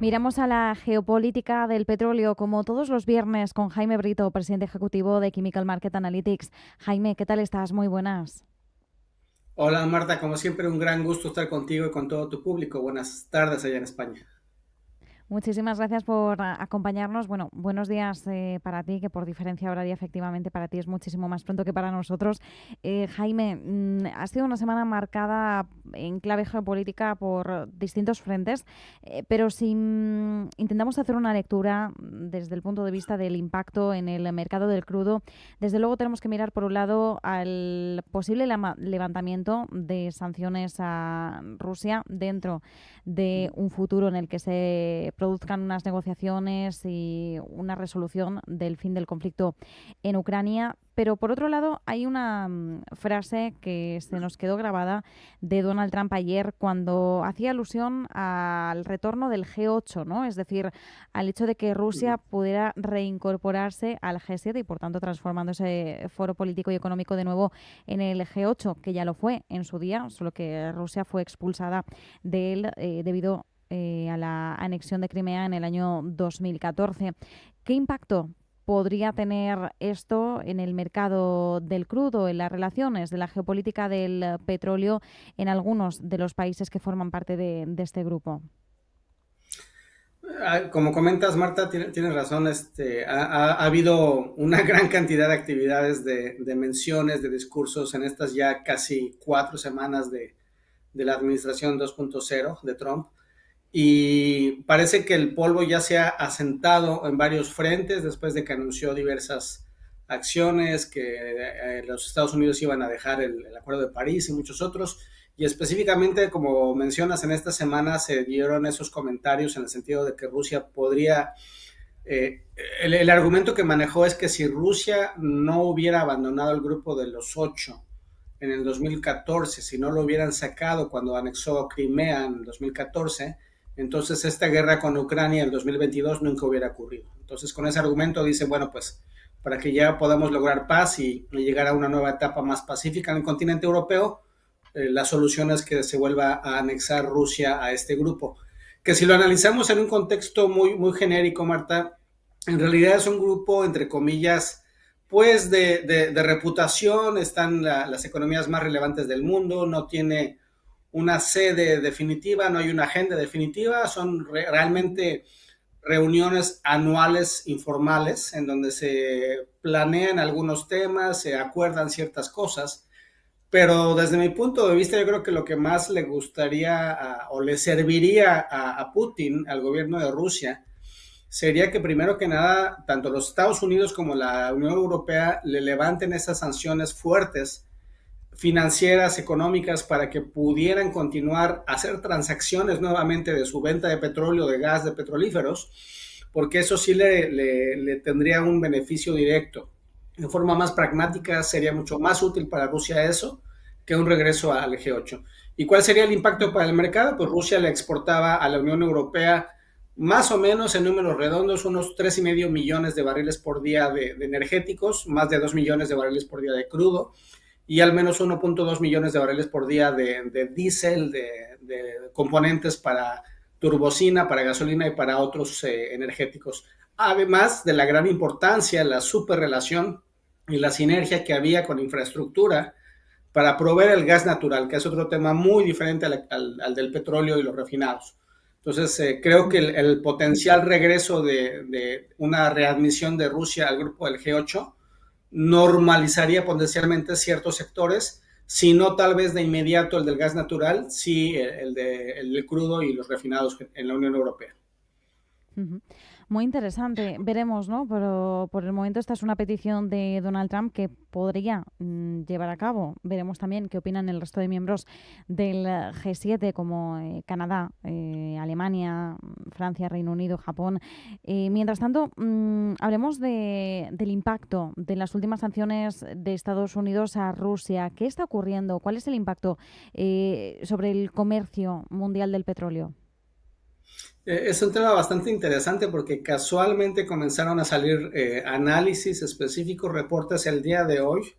Miramos a la geopolítica del petróleo como todos los viernes con Jaime Brito, presidente ejecutivo de Chemical Market Analytics. Jaime, ¿qué tal estás? Muy buenas. Hola Marta, como siempre un gran gusto estar contigo y con todo tu público. Buenas tardes allá en España. Muchísimas gracias por acompañarnos. Bueno, buenos días para ti, que por diferencia horaria efectivamente para ti es muchísimo más pronto que para nosotros. Jaime, ha sido una semana marcada en clave geopolítica por distintos frentes, pero si intentamos hacer una lectura desde el punto de vista del impacto en el mercado del crudo, desde luego tenemos que mirar por un lado al posible levantamiento de sanciones a Rusia dentro de un futuro en el que se produzcan unas negociaciones y una resolución del fin del conflicto en Ucrania. Pero por otro lado, hay una frase que se nos quedó grabada de Donald Trump ayer cuando hacía alusión al retorno del G8, ¿no? Es decir, al hecho de que Rusia pudiera reincorporarse al G7 y por tanto transformando ese foro político y económico de nuevo en el G8, que ya lo fue en su día, solo que Rusia fue expulsada de él debido a la anexión de Crimea en el año 2014. ¿Qué impacto podría tener esto en el mercado del crudo, en las relaciones de la geopolítica del petróleo en algunos de los países que forman parte de este grupo? Como comentas, Marta, tienes razón. Ha habido una gran cantidad de actividades, de menciones, de discursos en estas ya casi 4 semanas de la administración 2.0 de Trump. Y parece que el polvo ya se ha asentado en varios frentes después de que anunció diversas acciones, que los Estados Unidos iban a dejar el Acuerdo de París y muchos otros. Y específicamente, como mencionas, en esta semana se dieron esos comentarios en el sentido de que Rusia podría... el argumento que manejó es que si Rusia no hubiera abandonado el grupo de los 8 en el 2014, si no lo hubieran sacado cuando anexó Crimea en el 2014, entonces esta guerra con Ucrania en el 2022 nunca hubiera ocurrido. Entonces con ese argumento dice, bueno, pues para que ya podamos lograr paz y llegar a una nueva etapa más pacífica en el continente europeo, la solución es que se vuelva a anexar Rusia a este grupo. Que si lo analizamos en un contexto muy genérico, Marta, en realidad es un grupo, entre comillas, pues de reputación, están las economías más relevantes del mundo, no tiene una sede definitiva, no hay una agenda definitiva, son realmente reuniones anuales informales en donde se planean algunos temas, se acuerdan ciertas cosas, pero desde mi punto de vista yo creo que lo que más le gustaría o le serviría a Putin, al gobierno de Rusia, sería que primero que nada, tanto los Estados Unidos como la Unión Europea le levanten esas sanciones fuertes financieras, económicas, para que pudieran continuar a hacer transacciones nuevamente de su venta de petróleo, de gas, de petrolíferos, porque eso sí le tendría un beneficio directo. De forma más pragmática sería mucho más útil para Rusia eso que un regreso al G8. ¿Y cuál sería el impacto para el mercado? Pues Rusia le exportaba a la Unión Europea más o menos en números redondos unos 3,5 millones de barriles por día de energéticos, más de 2 millones de barriles por día de crudo, y al menos 1.2 millones de barriles por día de diésel, de componentes para turbocina, para gasolina y para otros energéticos. Además de la gran importancia, la superrelación y la sinergia que había con infraestructura para proveer el gas natural, que es otro tema muy diferente al del petróleo y los refinados. Entonces, creo que el potencial regreso de una readmisión de Rusia al grupo del G8 normalizaría potencialmente ciertos sectores, si no tal vez de inmediato el del gas natural, sí el crudo y los refinados en la Unión Europea. Ujú. Muy interesante. Veremos, ¿no? Pero por el momento esta es una petición de Donald Trump que podría llevar a cabo. Veremos también qué opinan el resto de miembros del G7, como Canadá, Alemania, Francia, Reino Unido, Japón. Mientras tanto, hablemos del impacto de las últimas sanciones de Estados Unidos a Rusia. ¿Qué está ocurriendo? ¿Cuál es el impacto sobre el comercio mundial del petróleo? Es un tema bastante interesante porque casualmente comenzaron a salir análisis específicos, reportes el día de hoy,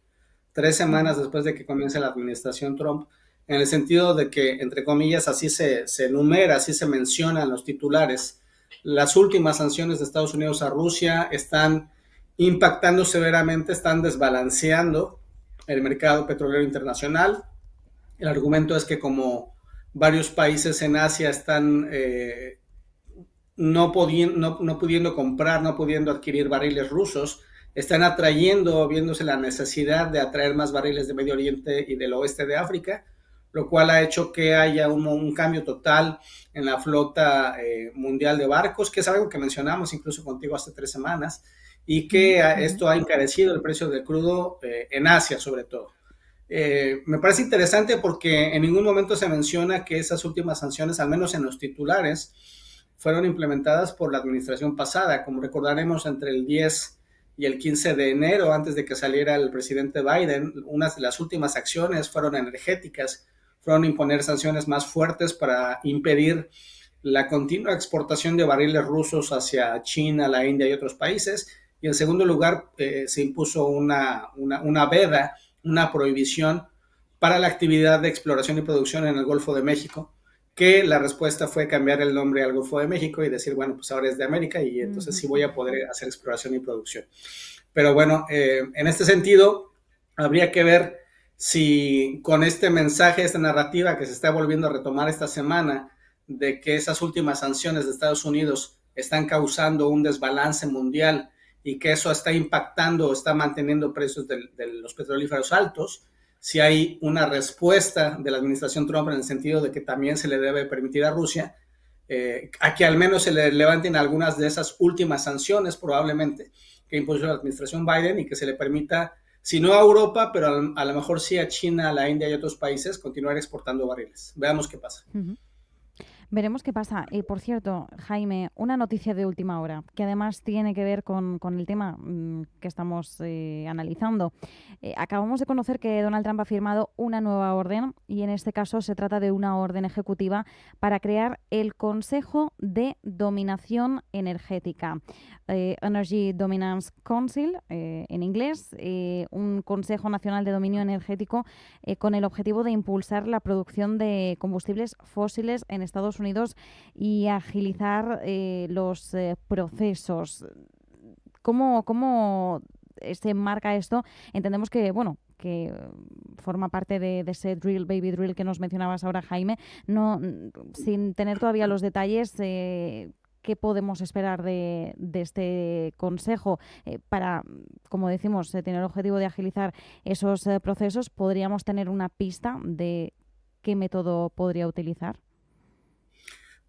3 semanas Ujú. después de que comience la administración Trump, en el sentido de que, entre comillas, así se enumera, así se mencionan los titulares, las últimas sanciones de Estados Unidos a Rusia están impactando severamente, están desbalanceando el mercado petrolero internacional. El argumento es que como varios países en Asia están no pudiendo comprar, no pudiendo adquirir barriles rusos, están atrayendo, viéndose la necesidad de atraer más barriles de Medio Oriente y del oeste de África, lo cual ha hecho que haya un cambio total en la flota mundial de barcos, que es algo que mencionamos incluso contigo hace 3 semanas, y que esto ha encarecido el precio del crudo en Asia sobre todo. Me parece interesante porque en ningún momento se menciona que esas últimas sanciones, al menos en los titulares, fueron implementadas por la administración pasada. Como recordaremos, entre el 10 y el 15 de enero, antes de que saliera el presidente Biden, unas de las últimas acciones fueron energéticas, fueron imponer sanciones más fuertes para impedir la continua exportación de barriles rusos hacia China, la India y otros países. Y en segundo lugar, se impuso una veda, una prohibición para la actividad de exploración y producción en el Golfo de México, que la respuesta fue cambiar el nombre al Golfo de México y decir, bueno, pues ahora es de América y entonces sí voy a poder hacer exploración y producción. Pero bueno, en este sentido, habría que ver si con este mensaje, esta narrativa que se está volviendo a retomar esta semana, de que esas últimas sanciones de Estados Unidos están causando un desbalance mundial y que eso está impactando o está manteniendo precios de los petrolíferos altos, si hay una respuesta de la administración Trump en el sentido de que también se le debe permitir a Rusia a que al menos se le levanten algunas de esas últimas sanciones probablemente que impuso la administración Biden y que se le permita, si no a Europa, pero a lo mejor sí a China, a la India y otros países, continuar exportando barriles. Veamos qué pasa. Veremos qué pasa. Por cierto, Jaime, una noticia de última hora, que además tiene que ver con el tema que estamos analizando. Acabamos de conocer que Donald Trump ha firmado una nueva orden y en este caso se trata de una orden ejecutiva para crear el Consejo de Dominación Energética. Energy Dominance Council, en inglés, un Consejo Nacional de Dominio Energético con el objetivo de impulsar la producción de combustibles fósiles en Estados Unidos y agilizar los procesos. ¿Cómo se enmarca esto? Entendemos que, bueno, que forma parte de ese drill, baby drill que nos mencionabas ahora, Jaime, no, sin tener todavía los detalles. ¿Qué podemos esperar de este consejo para, como decimos, tener el objetivo de agilizar esos procesos? ¿Podríamos tener una pista de qué método podría utilizar?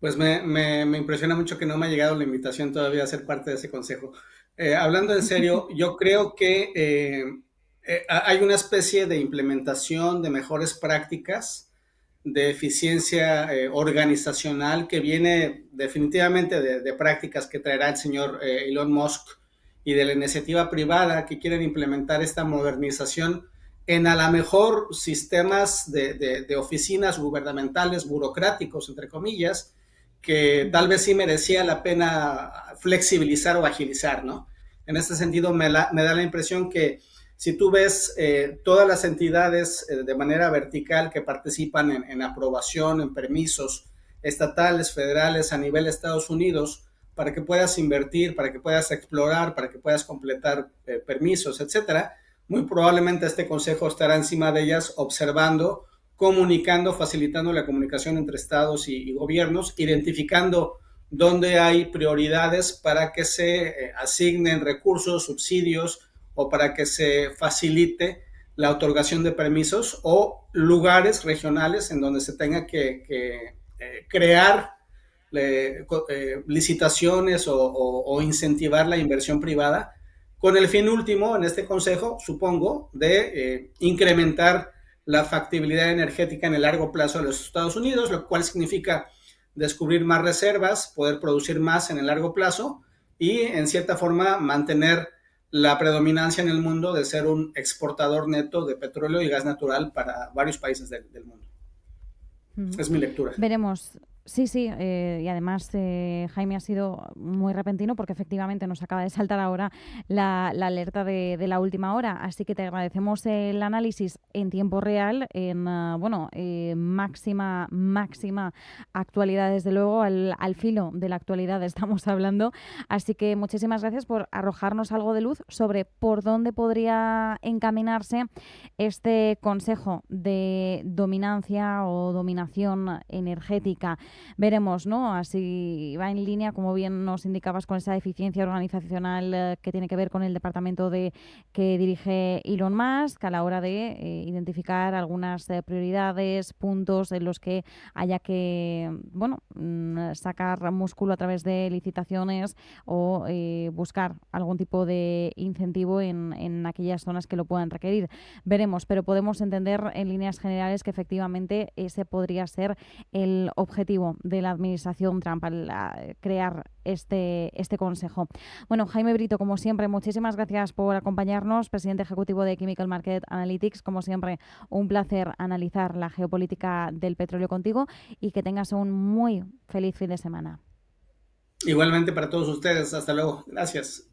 Pues me impresiona mucho que no me ha llegado la invitación todavía a ser parte de ese consejo. Hablando en serio, yo creo que hay una especie de implementación de mejores prácticas de eficiencia organizacional que viene definitivamente de prácticas que traerá el señor Elon Musk y de la iniciativa privada que quieren implementar esta modernización en a lo mejor sistemas de oficinas gubernamentales, burocráticos, entre comillas, que tal vez sí merecía la pena flexibilizar o agilizar, ¿no? En este sentido, me da la impresión que si tú ves todas las entidades de manera vertical que participan en aprobación, en permisos estatales, federales a nivel de Estados Unidos, para que puedas invertir, para que puedas explorar, para que puedas completar permisos, etcétera, muy probablemente este consejo estará encima de ellas observando, comunicando, facilitando la comunicación entre estados y gobiernos, identificando dónde hay prioridades para que se asignen recursos, subsidios, o para que se facilite la otorgación de permisos o lugares regionales en donde se tenga que crear licitaciones o incentivar la inversión privada con el fin último en este consejo, supongo, de incrementar la factibilidad energética en el largo plazo de los Estados Unidos, lo cual significa descubrir más reservas, poder producir más en el largo plazo y en cierta forma mantener la predominancia en el mundo de ser un exportador neto de petróleo y gas natural para varios países del mundo. Es mi lectura. Sí, sí, y además, Jaime, ha sido muy repentino porque efectivamente nos acaba de saltar ahora la alerta de la última hora. Así que te agradecemos el análisis en tiempo real, en máxima actualidad, desde luego, al filo de la actualidad estamos hablando. Así que muchísimas gracias por arrojarnos algo de luz sobre por dónde podría encaminarse este consejo de dominancia o dominación energética. Veremos, ¿no? Así va en línea, como bien nos indicabas, con esa eficiencia organizacional que tiene que ver con el departamento que dirige Elon Musk a la hora de identificar algunas prioridades, puntos en los que haya que, bueno, sacar músculo a través de licitaciones o buscar algún tipo de incentivo en aquellas zonas que lo puedan requerir. Veremos, pero podemos entender en líneas generales que efectivamente ese podría ser el objetivo de la administración Trump al crear este consejo. Bueno, Jaime Brito, como siempre, muchísimas gracias por acompañarnos, presidente ejecutivo de Chemical Market Analytics. Como siempre, un placer analizar la geopolítica del petróleo contigo y que tengas un muy feliz fin de semana. Igualmente para todos ustedes. Hasta luego. Gracias.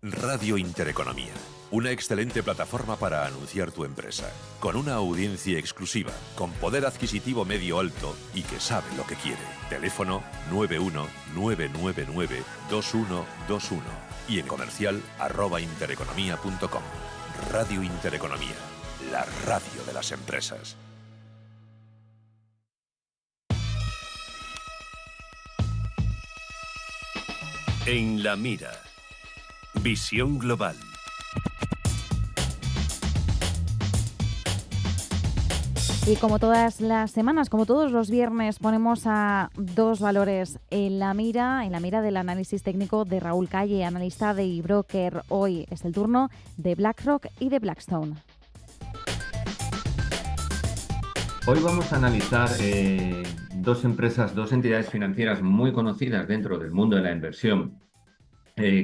Radio Intereconomía, una excelente plataforma para anunciar tu empresa, con una audiencia exclusiva, con poder adquisitivo medio alto y que sabe lo que quiere. Teléfono 919992121 y en comercial @intereconomia.com. Radio Intereconomía, la radio de las empresas. En la mira. Visión global. Y como todas las semanas, como todos los viernes, ponemos a dos valores en la mira del análisis técnico de Raúl Calle, analista de eBroker. Hoy es el turno de BlackRock y de Blackstone. Hoy vamos a analizar dos empresas, dos entidades financieras muy conocidas dentro del mundo de la inversión,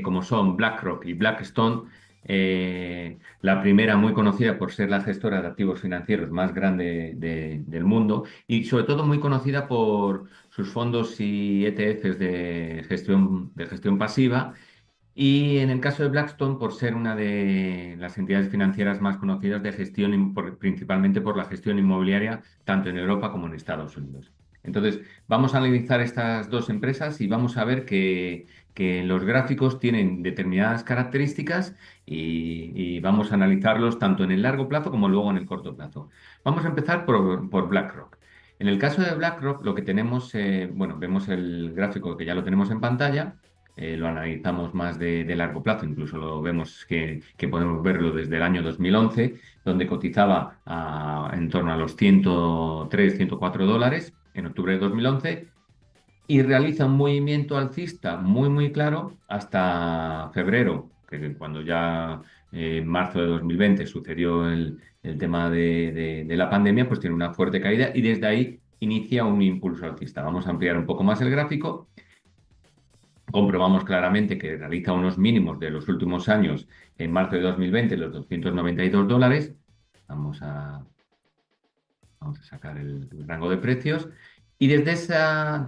como son BlackRock y Blackstone. La primera muy conocida por ser la gestora de activos financieros más grande del mundo y sobre todo muy conocida por sus fondos y ETFs de gestión pasiva. Y en el caso de Blackstone, por ser una de las entidades financieras más conocidas de gestión, principalmente por la gestión inmobiliaria, tanto en Europa como en Estados Unidos. Entonces, vamos a analizar estas dos empresas y vamos a ver que los gráficos tienen determinadas características y vamos a analizarlos tanto en el largo plazo como luego en el corto plazo. Vamos a empezar por BlackRock. En el caso de BlackRock, lo que tenemos, vemos el gráfico que ya lo tenemos en pantalla. Lo analizamos más de largo plazo, incluso lo vemos que podemos verlo desde el año 2011, donde cotizaba en torno a los 103, 104 dólares en octubre de 2011 y realiza un movimiento alcista muy claro hasta febrero, que cuando ya en marzo de 2020 sucedió el tema de la pandemia, pues tiene una fuerte caída y desde ahí inicia un impulso alcista. Vamos a ampliar un poco más el gráfico. Comprobamos claramente que realiza unos mínimos de los últimos años en marzo de 2020, los 292 dólares. Vamos a sacar el rango de precios. Y desde esa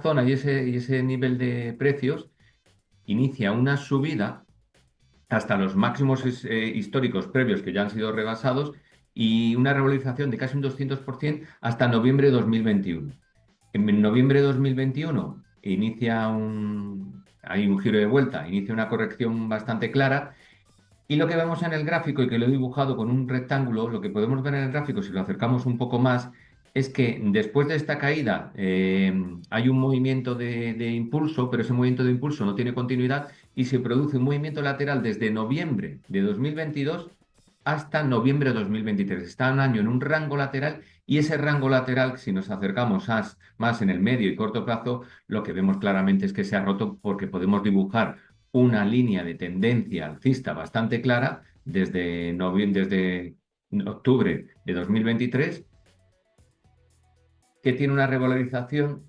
zona y ese nivel de precios inicia una subida hasta los máximos históricos previos que ya han sido rebasados y una revalorización de casi un 200% hasta noviembre de 2021. En noviembre de 2021 hay un giro de vuelta, inicia una corrección bastante clara y lo que vemos en el gráfico, y que lo he dibujado con un rectángulo, lo que podemos ver en el gráfico, si lo acercamos un poco más, es que después de esta caída hay un movimiento de impulso, pero ese movimiento de impulso no tiene continuidad y se produce un movimiento lateral desde noviembre de 2022 hasta noviembre de 2023. Está un año en un rango lateral y ese rango lateral, si nos acercamos más en el medio y corto plazo, lo que vemos claramente es que se ha roto porque podemos dibujar una línea de tendencia alcista bastante clara desde octubre de 2023, que tiene una revalorización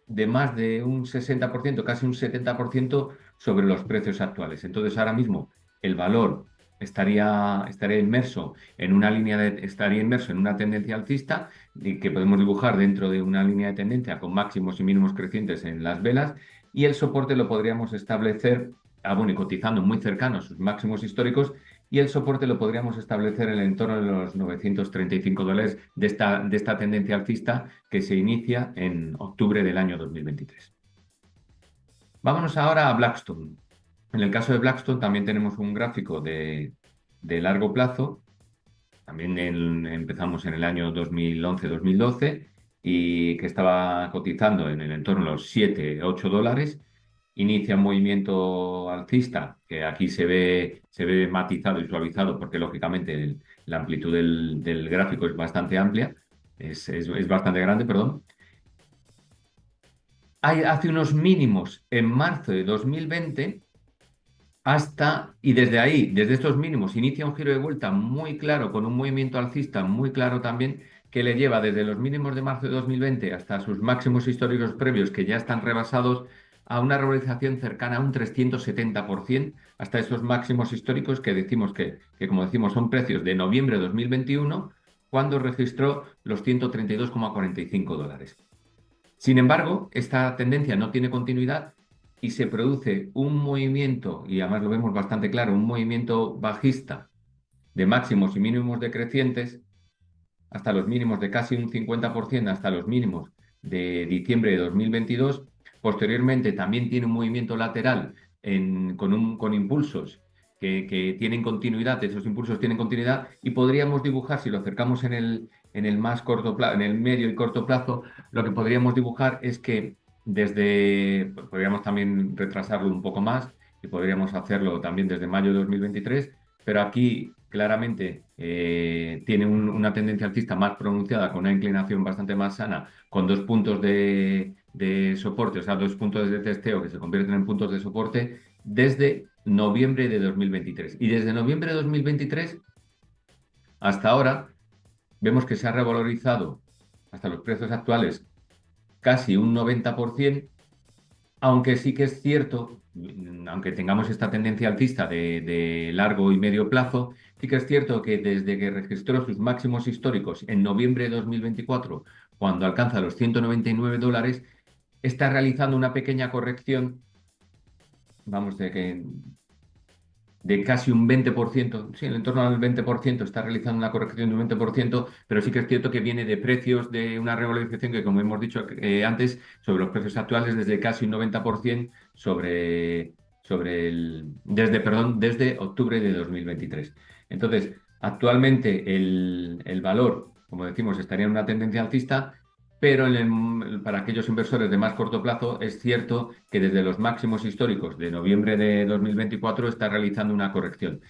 de más de un 60%, casi un 70% sobre los precios actuales. Entonces, ahora mismo el valor estaría inmerso en una estaría inmerso en una tendencia alcista y que podemos dibujar dentro de una línea de tendencia con máximos y mínimos crecientes en las velas, y el soporte lo podríamos establecer, bueno, y cotizando muy cercano a sus máximos históricos, y el soporte lo podríamos establecer en el entorno de los $935 de esta tendencia alcista que se inicia en octubre del año 2023. Vámonos ahora a Blackstone. En el caso de Blackstone también tenemos un gráfico de largo plazo. También empezamos en el año 2011-2012 y que estaba cotizando en el entorno de los $7-8. Inicia un movimiento alcista que aquí se ve matizado y suavizado porque lógicamente la amplitud del gráfico es bastante amplia, es bastante grande, perdón. Hace unos mínimos en marzo de 2020 y desde ahí, desde estos mínimos, inicia un giro de vuelta muy claro, con un movimiento alcista muy claro también, que le lleva desde los mínimos de marzo de 2020 hasta sus máximos históricos previos, que ya están rebasados, a una revalorización cercana a un 370%, hasta esos máximos históricos que decimos que, como decimos, son precios de noviembre de 2021, cuando registró los $132,45. Sin embargo, esta tendencia no tiene continuidad y se produce un movimiento, y además lo vemos bastante claro, un movimiento bajista de máximos y mínimos decrecientes hasta los mínimos de casi un 50%, hasta los mínimos de diciembre de 2022. Posteriormente también tiene un movimiento lateral con impulsos que tienen continuidad, esos impulsos tienen continuidad, y podríamos dibujar, si lo acercamos en el más corto plazo, en el medio y corto plazo, lo que podríamos dibujar es que podríamos también retrasarlo un poco más y podríamos hacerlo también desde mayo de 2023, pero aquí claramente tiene una tendencia alcista más pronunciada, con una inclinación bastante más sana, con 2 puntos de soporte, o sea, 2 puntos de testeo que se convierten en puntos de soporte desde noviembre de 2023. Y desde noviembre de 2023 hasta ahora vemos que se ha revalorizado hasta los precios actuales casi un 90%, aunque sí que es cierto, aunque tengamos esta tendencia alcista de largo y medio plazo, sí que es cierto que desde que registró sus máximos históricos en noviembre de 2024, cuando alcanza los $199, está realizando una pequeña corrección, vamos, de casi un 20%, sí, en torno al 20%, está realizando una corrección de un 20%, pero sí que es cierto que viene de precios de una revalorización que, como hemos dicho antes, sobre los precios actuales, desde casi un 90% desde octubre de 2023. Entonces, actualmente el valor, como decimos, estaría en una tendencia alcista, pero para aquellos inversores de más corto plazo es cierto que desde los máximos históricos de noviembre de 2024 está realizando una corrección.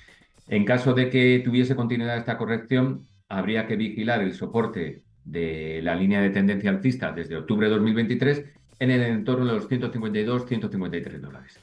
En caso de que tuviese continuidad esta corrección, habría que vigilar el soporte de la línea de tendencia alcista desde octubre de 2023 en el entorno de los $152-$153.